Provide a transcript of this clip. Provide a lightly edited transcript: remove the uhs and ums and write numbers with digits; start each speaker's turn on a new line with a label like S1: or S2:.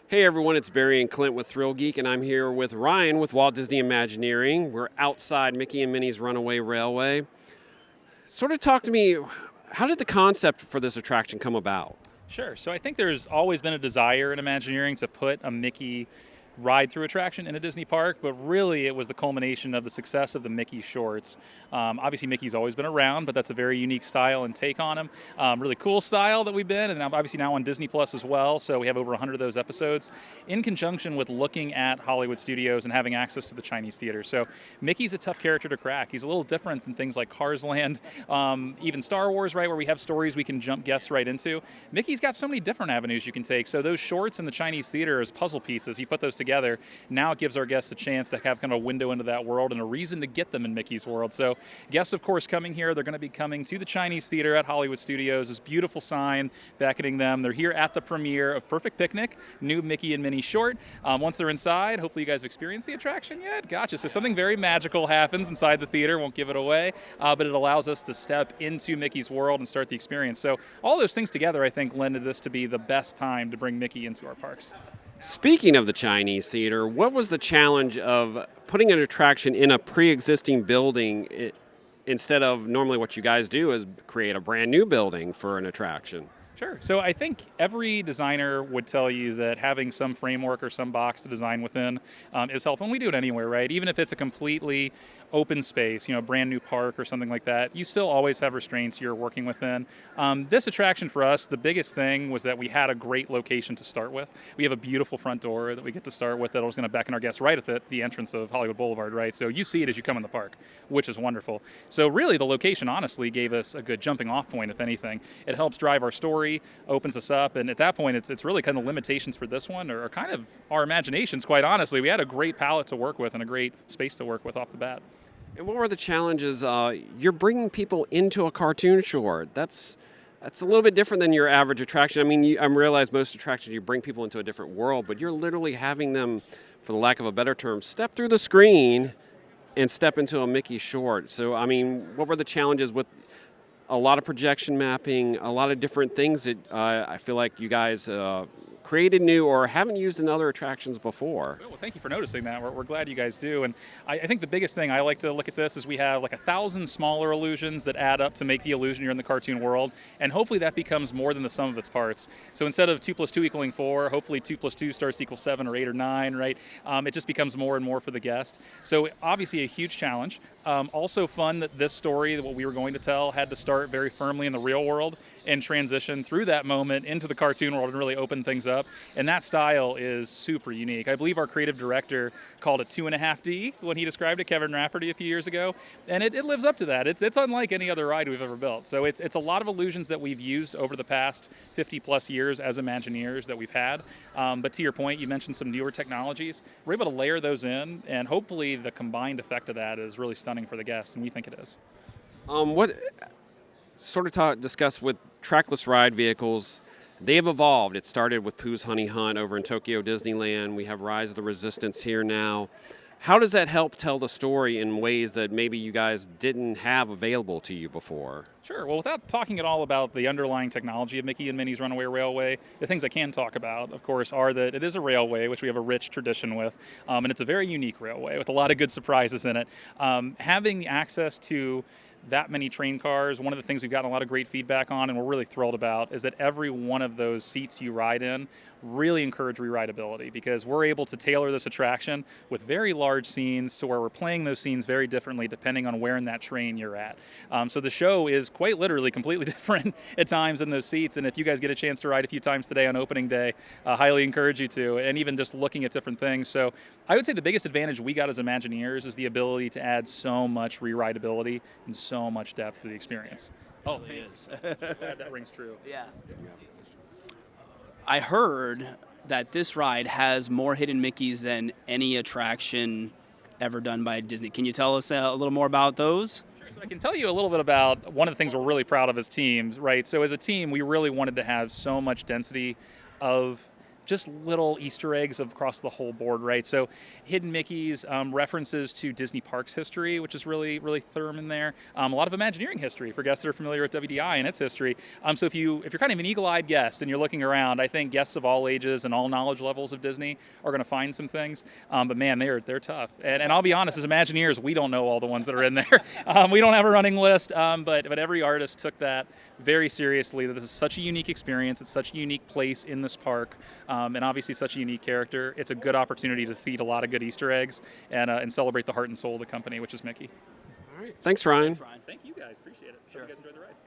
S1: Hey everyone, it's Barry and Clint with ThrillGeek, and I'm here with Ryan with Walt Disney Imagineering. We're outside Mickey and Minnie's Runaway Railway. Sort of talk to me, how did the concept for this attraction come about?
S2: Sure. So I think there's always been a desire in Imagineering to put a Mickey ride through attraction in a Disney park, but really it was the culmination of the success of the Mickey shorts. Obviously Mickey's always been around, but that's a very unique style and take on him. Really cool style that we've been, and obviously now on Disney Plus as well, so we have over 100 of those episodes, in conjunction with looking at Hollywood studios and having access to the Chinese theater. So Mickey's a tough character to crack. He's a little different than things like Cars Land, even Star Wars, right, where we have stories we can jump guests right into. Mickey's got so many different avenues you can take, so those shorts in the Chinese theater as puzzle pieces, you put those together, now it gives our guests a chance to have kind of a window into that world and a reason to get them in Mickey's world. So guests, of course, coming here, they're going to be coming to the Chinese theater at Hollywood Studios. This beautiful sign beckoning them. They're here at the premiere of Perfect Picnic, new Mickey and Minnie short. Once they're inside, hopefully you guys have experienced the attraction yet. Gotcha. So something very magical happens inside the theater. Won't give it away, but it allows us to step into Mickey's world and start the experience. So all those things together, I think, lended this to be the best time to bring Mickey into our parks.
S1: Speaking of the Chinese theater, what was the challenge of putting an attraction in a pre-existing building instead of normally what you guys do is create a brand new building for an attraction?
S2: Sure. So I think every designer would tell you that having some framework or some box to design within is helpful. And we do it anywhere, right? Even if it's a completely open space, a brand new park or something like that, you still always have restraints you're working within. This attraction for us, the biggest thing was that we had a great location to start with. We have a beautiful front door that we get to start with that was going to beckon our guests right at the entrance of Hollywood Boulevard, right? So you see it as you come in the park, which is wonderful. So really the location honestly gave us a good jumping off point, if anything. It helps drive our story, opens us up, and at that point it's really kind of limitations for this one or kind of our imaginations, quite honestly. We had a great palette to work with and a great space to work with off the bat.
S1: And what were the challenges? You're bringing people into a cartoon short. That's a little bit different than your average attraction. I mean, I realize most attractions you bring people into a different world, but you're literally having them, for the lack of a better term, step through the screen and step into a Mickey short. So, I mean, what were the challenges with a lot of projection mapping, a lot of different things that I feel like you guys created new or haven't used in other attractions before?
S2: Well, thank you for noticing that. We're glad you guys do. And I think the biggest thing I like to look at this is we have like 1,000 smaller illusions that add up to make the illusion you're in the cartoon world. And hopefully that becomes more than the sum of its parts. So instead of 2 + 2 = 4, hopefully 2 + 2 starts to equal 7 or 8 or 9, right? It just becomes more and more for the guest. So obviously a huge challenge. Also fun that this story, what we were going to tell, had to start very firmly in the real world and transition through that moment into the cartoon world and really open things up. And that style is super unique. I believe our creative director called it 2.5D when he described it, Kevin Rafferty, a few years ago. And it lives up to that. It's unlike any other ride we've ever built. So it's a lot of illusions that we've used over the past 50 plus years as Imagineers that we've had. But to your point, you mentioned some newer technologies. We're able to layer those in, and hopefully the combined effect of that is really stunning for the guests, and we think it is.
S1: What sort of discuss with trackless ride vehicles? They have evolved. It started with Pooh's Honey Hunt over in Tokyo Disneyland. We have Rise of the Resistance here now. How does that help tell the story in ways that maybe you guys didn't have available to you before?
S2: Sure. Well, without talking at all about the underlying technology of Mickey and Minnie's Runaway Railway, the things I can talk about, of course, are that it is a railway, which we have a rich tradition with, and it's a very unique railway with a lot of good surprises in it. Having access to that many train cars, one of the things we've gotten a lot of great feedback on and we're really thrilled about is that every one of those seats you ride in really encourage rewritability because we're able to tailor this attraction with very large scenes to where we're playing those scenes very differently depending on where in that train you're at. So the show is quite literally completely different at times in those seats, and if you guys get a chance to ride a few times today on opening day, I highly encourage you to, and even just looking at different things. So I would say the biggest advantage we got as Imagineers is the ability to add so much rewritability and so much depth to the experience.
S3: Oh, it really is.
S2: That rings true.
S3: Yeah. I heard that this ride has more hidden Mickeys than any attraction ever done by Disney. Can you tell us a little more about those?
S2: Sure. So I can tell you a little bit about one of the things we're really proud of as teams, right? So as a team, we really wanted to have so much density of just little Easter eggs across the whole board, right? So hidden Mickeys, references to Disney Parks history, which is really, really firm in there. A lot of Imagineering history for guests that are familiar with WDI and its history. So if you're kind of an eagle-eyed guest and you're looking around, I think guests of all ages and all knowledge levels of Disney are going to find some things. But man, they're tough. And I'll be honest, as Imagineers, we don't know all the ones that are in there. We don't have a running list, but every artist took that very seriously. That this is such a unique experience. It's such a unique place in this park. And obviously such a unique character. It's a good opportunity to feed a lot of good Easter eggs and celebrate the heart and soul of the company, which is Mickey.
S1: All right. Thanks, Ryan.
S3: Thanks, Ryan.
S2: Thank you guys. Appreciate it.
S3: Sure.
S2: Hope you guys enjoyed the ride.